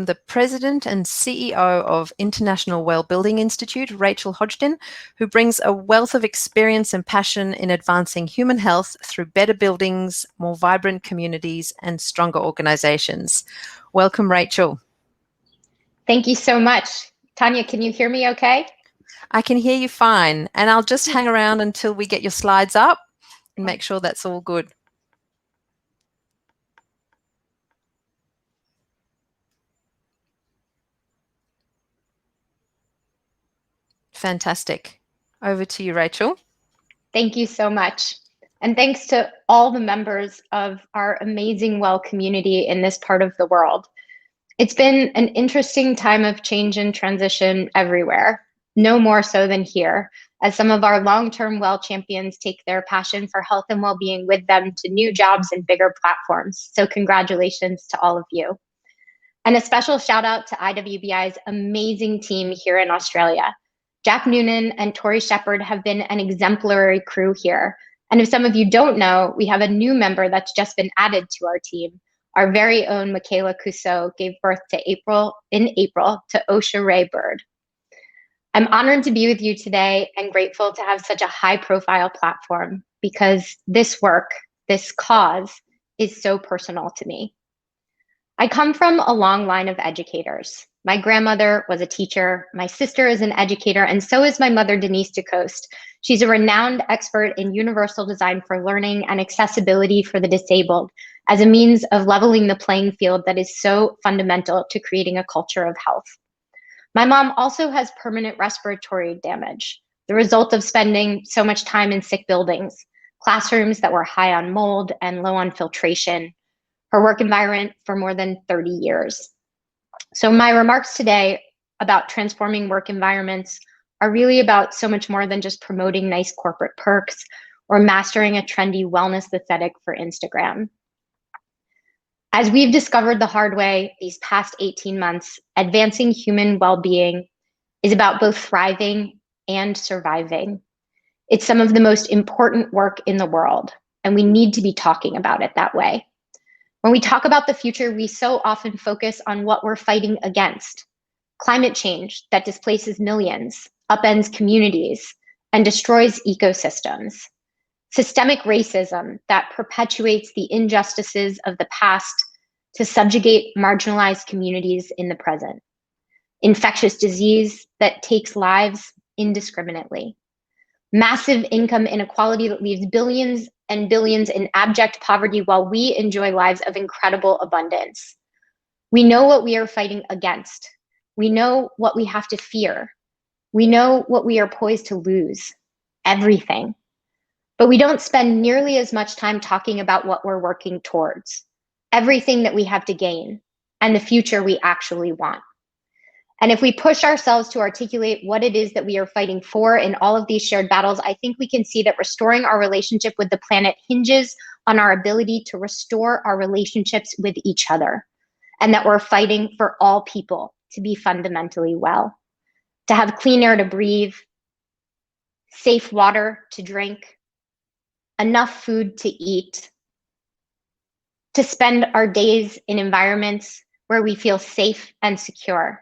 the President and CEO of International Wellbuilding Institute, Rachel Hodgdon, who brings a wealth of experience and passion in advancing human health through better buildings, more vibrant communities, and stronger organizations. Welcome, Rachel. Thank you so much. Tanya, can you hear me okay? I can hear you fine, and I'll just hang around until we get your slides up and make sure that's all good. Fantastic. Over to you, Rachel. Thank you so much. And thanks to all the members of our amazing well community in this part of the world. It's been an interesting time of change and transition everywhere, no more so than here, as some of our long-term well champions take their passion for health and well-being with them to new jobs and bigger platforms. So congratulations to all of you. And a special shout out to IWBI's amazing team here in Australia. Jack Noonan and Tori Shepard have been an exemplary crew here. And if some of you don't know, we have a new member that's just been added to our team. Our very own Michaela Cousseau gave birth to in April to Osha Ray Bird. I'm honored to be with you today and grateful to have such a high profile platform because this work, this cause, is so personal to me. I come from a long line of educators. My grandmother was a teacher, my sister is an educator, and so is my mother, Denise DeCoste. She's a renowned expert in universal design for learning and accessibility for the disabled as a means of leveling the playing field that is so fundamental to creating a culture of health. My mom also has permanent respiratory damage, the result of spending so much time in sick buildings, classrooms that were high on mold and low on filtration, her work environment for more than 30 years. So my remarks today about transforming work environments are really about so much more than just promoting nice corporate perks or mastering a trendy wellness aesthetic for Instagram. As we've discovered the hard way these past 18 months, advancing human well-being is about both thriving and surviving. It's some of the most important work in the world, and we need to be talking about it that way. When we talk about the future, we so often focus on what we're fighting against. Climate change that displaces millions, upends communities, and destroys ecosystems. Systemic racism that perpetuates the injustices of the past to subjugate marginalized communities in the present. Infectious disease that takes lives indiscriminately. Massive income inequality that leaves billions and billions in abject poverty while we enjoy lives of incredible abundance. We know what we are fighting against. We know what we have to fear. We know what we are poised to lose, everything. But we don't spend nearly as much time talking about what we're working towards, everything that we have to gain, and the future we actually want. And if we push ourselves to articulate what it is that we are fighting for in all of these shared battles, I think we can see that restoring our relationship with the planet hinges on our ability to restore our relationships with each other, and that we're fighting for all people to be fundamentally well, to have clean air to breathe, safe water to drink, enough food to eat, to spend our days in environments where we feel safe and secure,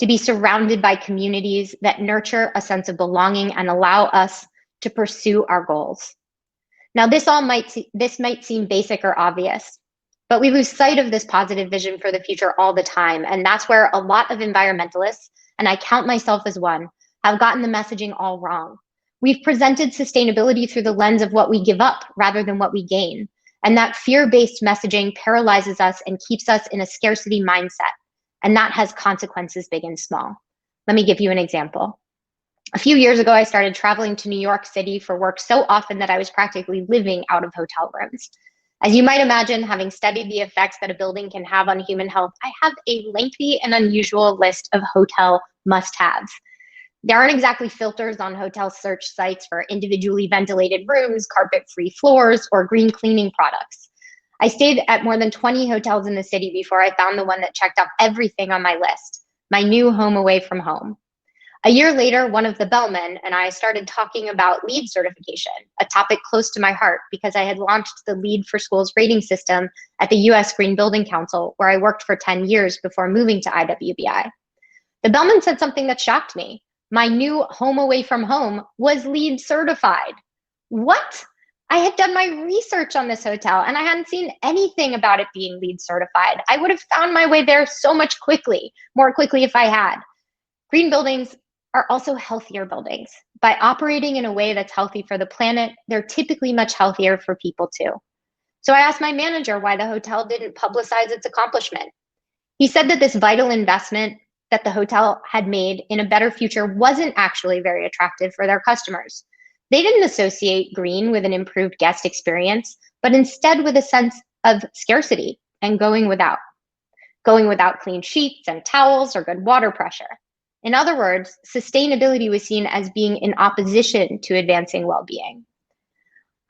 to be surrounded by communities that nurture a sense of belonging and allow us to pursue our goals. Now, this might seem basic or obvious, but we lose sight of this positive vision for the future all the time. And that's where a lot of environmentalists, and I count myself as one, have gotten the messaging all wrong. We've presented sustainability through the lens of what we give up rather than what we gain. And that fear-based messaging paralyzes us and keeps us in a scarcity mindset. And that has consequences big and small. Let me give you an example. A few years ago, I started traveling to New York City for work so often that I was practically living out of hotel rooms. As you might imagine, having studied the effects that a building can have on human health, I have a lengthy and unusual list of hotel must-haves. There aren't exactly filters on hotel search sites for individually ventilated rooms, carpet-free floors, or green cleaning products. I stayed at more than 20 hotels in the city before I found the one that checked off everything on my list, my new home away from home. A year later, one of the bellmen and I started talking about LEED certification, a topic close to my heart because I had launched the LEED for Schools rating system at the US Green Building Council, where I worked for 10 years before moving to IWBI. The bellman said something that shocked me. My new home away from home was LEED certified. What? I had done my research on this hotel and I hadn't seen anything about it being LEED certified. I would have found my way there so much more quickly if I had. Green buildings are also healthier buildings. By operating in a way that's healthy for the planet, they're typically much healthier for people too. So I asked my manager why the hotel didn't publicize its accomplishment. He said that this vital investment that the hotel had made in a better future wasn't actually very attractive for their customers. They didn't associate green with an improved guest experience, but instead with a sense of scarcity and going without clean sheets and towels or good water pressure. In other words, sustainability was seen as being in opposition to advancing well-being.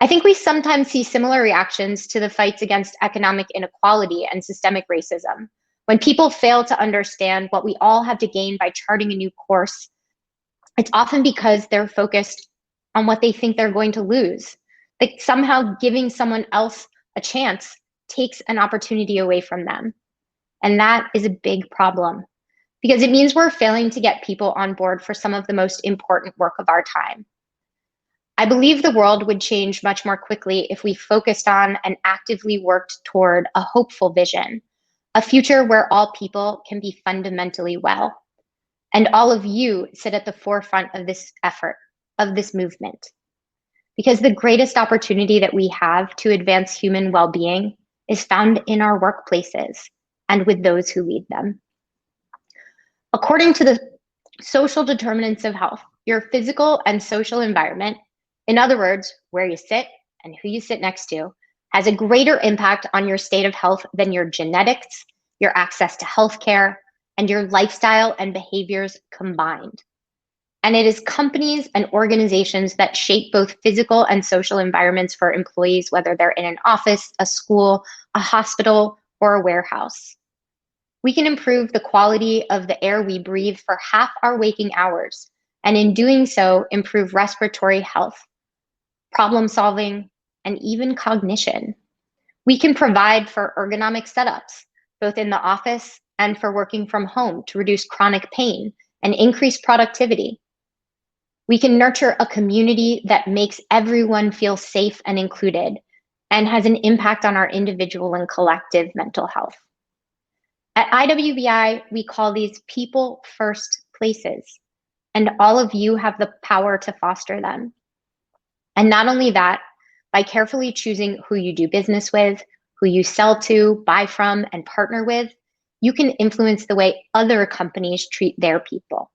I think we sometimes see similar reactions to the fights against economic inequality and systemic racism. When people fail to understand what we all have to gain by charting a new course, it's often because they're focused on what they think they're going to lose. Like somehow giving someone else a chance takes an opportunity away from them. And that is a big problem because it means we're failing to get people on board for some of the most important work of our time. I believe the world would change much more quickly if we focused on and actively worked toward a hopeful vision, a future where all people can be fundamentally well. And all of you sit at the forefront of this effort, of this movement. Because the greatest opportunity that we have to advance human well-being is found in our workplaces and with those who lead them. According to the social determinants of health, your physical and social environment, in other words, where you sit and who you sit next to, has a greater impact on your state of health than your genetics, your access to healthcare, and your lifestyle and behaviors combined. And it is companies and organizations that shape both physical and social environments for employees, whether they're in an office, a school, a hospital, or a warehouse. We can improve the quality of the air we breathe for half our waking hours, and in doing so, improve respiratory health, problem solving, and even cognition. We can provide for ergonomic setups, both in the office and for working from home to reduce chronic pain and increase productivity. We can nurture a community that makes everyone feel safe and included and has an impact on our individual and collective mental health. At IWBI, we call these people first places, and all of you have the power to foster them. And not only that, by carefully choosing who you do business with, who you sell to, buy from, and partner with, you can influence the way other companies treat their people.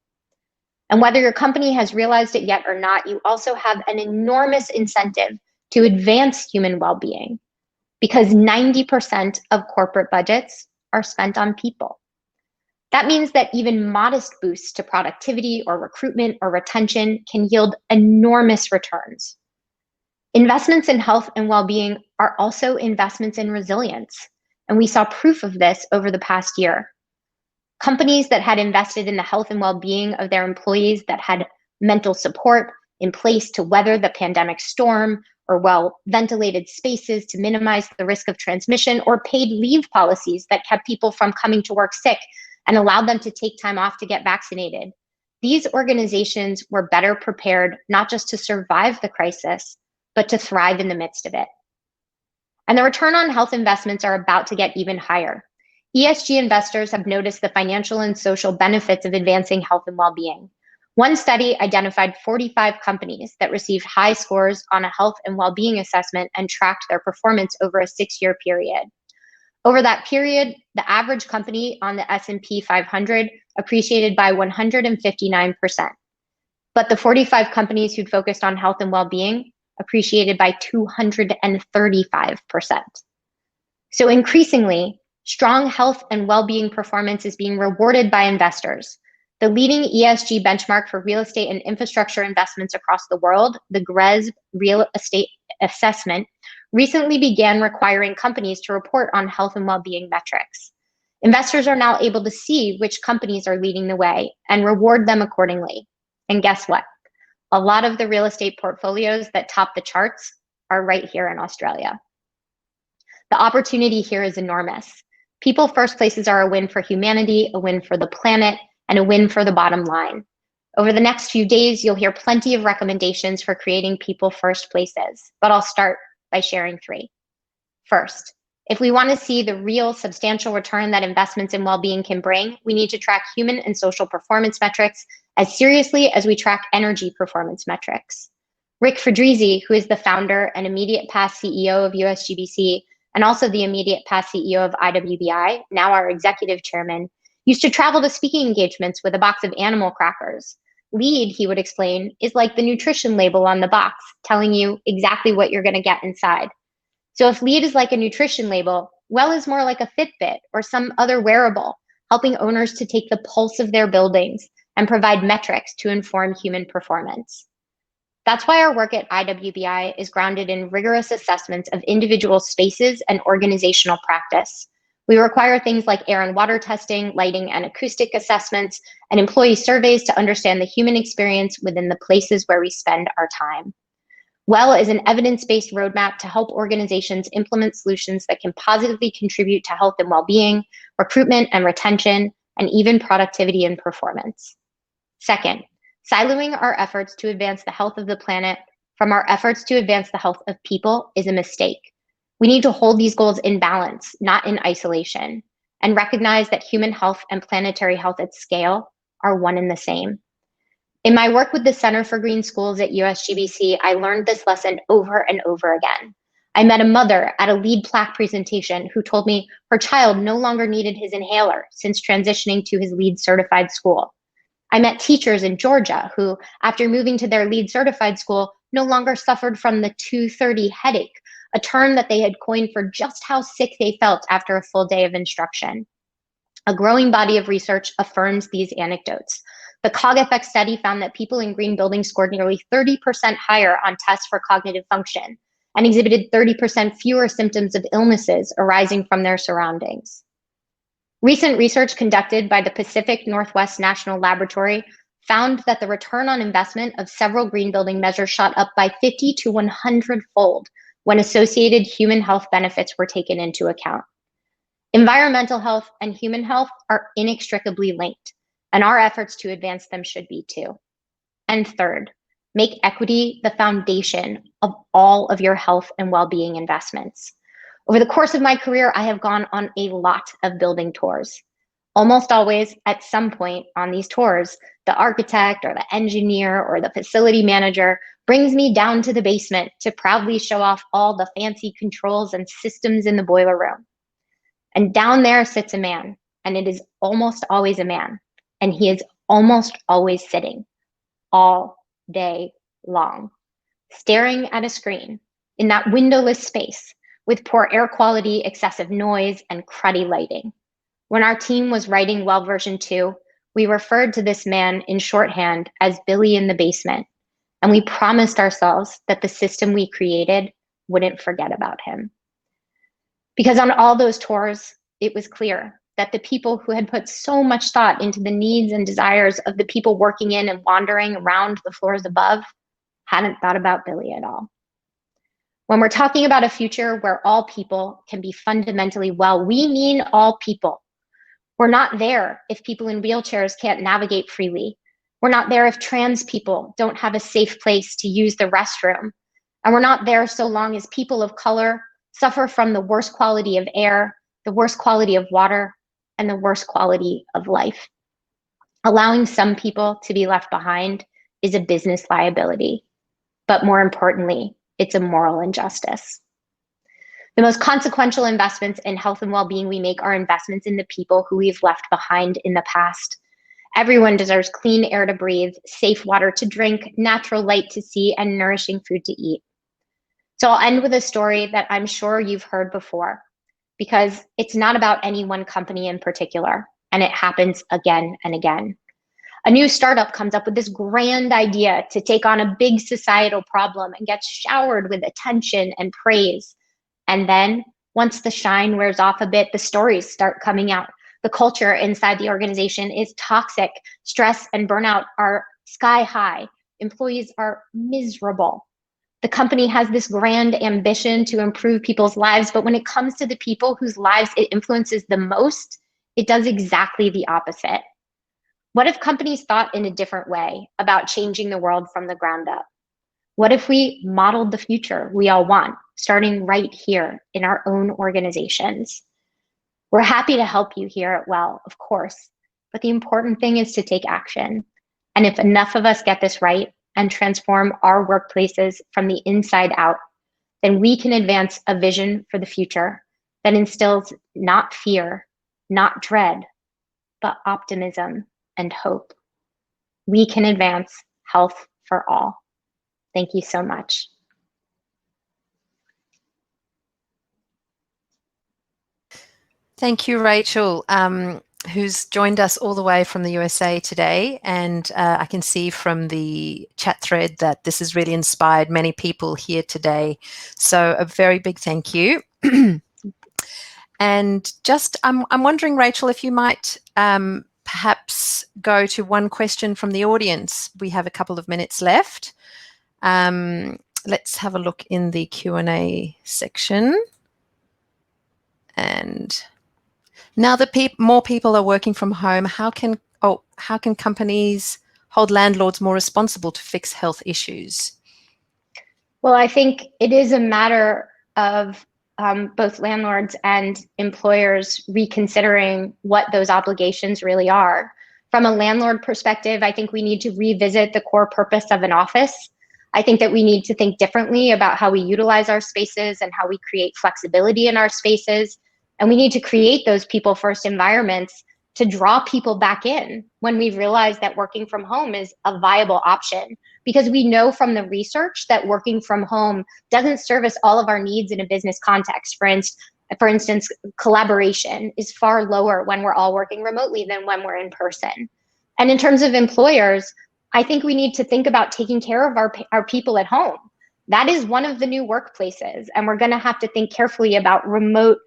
And whether your company has realized it yet or not, you also have an enormous incentive to advance human well-being because 90% of corporate budgets are spent on people. That means that even modest boosts to productivity or recruitment or retention can yield enormous returns. Investments in health and well-being are also investments in resilience, and we saw proof of this over the past year. Companies that had invested in the health and well-being of their employees, that had mental support in place to weather the pandemic storm, or well-ventilated spaces to minimize the risk of transmission, or paid leave policies that kept people from coming to work sick and allowed them to take time off to get vaccinated. These organizations were better prepared not just to survive the crisis, but to thrive in the midst of it. And the return on health investments are about to get even higher. ESG investors have noticed the financial and social benefits of advancing health and well-being. One study identified 45 companies that received high scores on a health and well-being assessment and tracked their performance over a 6-year period. Over that period, the average company on the S&P 500 appreciated by 159%. But the 45 companies who'd focused on health and well-being appreciated by 235%. So increasingly, strong health and well-being performance is being rewarded by investors. The leading ESG benchmark for real estate and infrastructure investments across the world, the GRESB Real Estate Assessment, recently began requiring companies to report on health and well-being metrics. Investors are now able to see which companies are leading the way and reward them accordingly. And guess what? A lot of the real estate portfolios that top the charts are right here in Australia. The opportunity here is enormous. People first places are a win for humanity, a win for the planet, and a win for the bottom line. Over the next few days, you'll hear plenty of recommendations for creating people first places, but I'll start by sharing 3. First, if we want to see the real substantial return that investments in well-being can bring, we need to track human and social performance metrics as seriously as we track energy performance metrics. Rick Fedrizzi, who is the founder and immediate past CEO of USGBC, and also the immediate past CEO of IWBI, now our executive chairman, used to travel to speaking engagements with a box of animal crackers. LEAD, he would explain, is like the nutrition label on the box, telling you exactly what you're going to get inside. So if LEAD is like a nutrition label, WELL is more like a Fitbit or some other wearable, helping owners to take the pulse of their buildings and provide metrics to inform human performance. That's why our work at IWBI is grounded in rigorous assessments of individual spaces and organizational practice. We require things like air and water testing, lighting and acoustic assessments, and employee surveys to understand the human experience within the places where we spend our time. WELL is an evidence-based roadmap to help organizations implement solutions that can positively contribute to health and well-being, recruitment and retention, and even productivity and performance. Second, siloing our efforts to advance the health of the planet from our efforts to advance the health of people is a mistake. We need to hold these goals in balance, not in isolation, and recognize that human health and planetary health at scale are one and the same. In my work with the Center for Green Schools at USGBC, I learned this lesson over and over again. I met a mother at a LEAD plaque presentation who told me her child no longer needed his inhaler since transitioning to his LEED certified school. I met teachers in Georgia who, after moving to their LEED certified school, no longer suffered from the 2:30 headache, a term that they had coined for just how sick they felt after a full day of instruction. A growing body of research affirms these anecdotes. The CogFX study found that people in green buildings scored nearly 30% higher on tests for cognitive function and exhibited 30% fewer symptoms of illnesses arising from their surroundings. Recent research conducted by the Pacific Northwest National Laboratory found that the return on investment of several green building measures shot up by 50 to 100-fold when associated human health benefits were taken into account. Environmental health and human health are inextricably linked, and our efforts to advance them should be too. And third, make equity the foundation of all of your health and well-being investments. Over the course of my career, I have gone on a lot of building tours. Almost always, at some point on these tours, the architect or the engineer or the facility manager brings me down to the basement to proudly show off all the fancy controls and systems in the boiler room. And down there sits a man, and it is almost always a man, and he is almost always sitting all day long, staring at a screen in that windowless space with poor air quality, excessive noise, and cruddy lighting. When our team was writing WELL version 2, we referred to this man in shorthand as Billy in the basement, and we promised ourselves that the system we created wouldn't forget about him. Because on all those tours, it was clear that the people who had put so much thought into the needs and desires of the people working in and wandering around the floors above hadn't thought about Billy at all. When we're talking about a future where all people can be fundamentally well, we mean all people. We're not there if people in wheelchairs can't navigate freely. We're not there if trans people don't have a safe place to use the restroom. And we're not there so long as people of color suffer from the worst quality of air, the worst quality of water, and the worst quality of life. Allowing some people to be left behind is a business liability, but more importantly, it's a moral injustice. The most consequential investments in health and well-being we make are investments in the people who we've left behind in the past. Everyone deserves clean air to breathe, safe water to drink, natural light to see, and nourishing food to eat. So I'll end with a story that I'm sure you've heard before, because it's not about any one company in particular, and it happens again and again. A new startup comes up with this grand idea to take on a big societal problem and gets showered with attention and praise. And then, once the shine wears off a bit, the stories start coming out. The culture inside the organization is toxic. Stress and burnout are sky high. Employees are miserable. The company has this grand ambition to improve people's lives, but when it comes to the people whose lives it influences the most, it does exactly the opposite. What if companies thought in a different way about changing the world from the ground up? What if we modeled the future we all want, starting right here in our own organizations? We're happy to help you here at Well, of course, but the important thing is to take action. And if enough of us get this right and transform our workplaces from the inside out, then we can advance a vision for the future that instills not fear, not dread, but optimism and hope. We can advance health for all. Thank you so much. Thank you, Rachel, who's joined us all the way from the USA today. And I can see from the chat thread that this has really inspired many people here today. So a very big thank you. And just, I'm wondering, Rachel, if you might perhaps go to one question from the audience. We have a couple of minutes left. Let's have a look in the Q&A section. And now that more people are working from home, how can companies hold landlords more responsible to fix health issues? Well, I think it is a matter of both landlords and employers reconsidering what those obligations really are. From a landlord perspective, I think we need to revisit the core purpose of an office. I think that we need to think differently about how we utilize our spaces and how we create flexibility in our spaces. And we need to create those people-first environments to draw people back in when we realize that working from home is a viable option. Because we know from the research that working from home doesn't service all of our needs in a business context. For instance, collaboration is far lower when we're all working remotely than when we're in person. And in terms of employers, I think we need to think about taking care of our people at home. That is one of the new workplaces, and we're going to have to think carefully about remote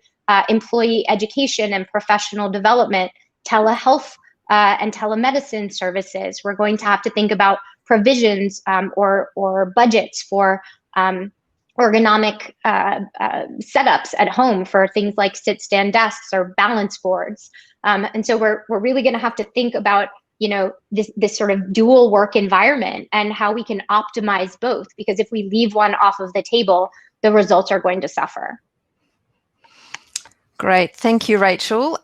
employee education and professional development, telehealth and telemedicine services. We're going to have to think about provisions or budgets for ergonomic setups at home for things like sit-stand desks or balance boards. And so we're really going to have to think about this sort of dual work environment and how we can optimize both, because if we leave one off of the table, the results are going to suffer. Great. Thank you, Rachel.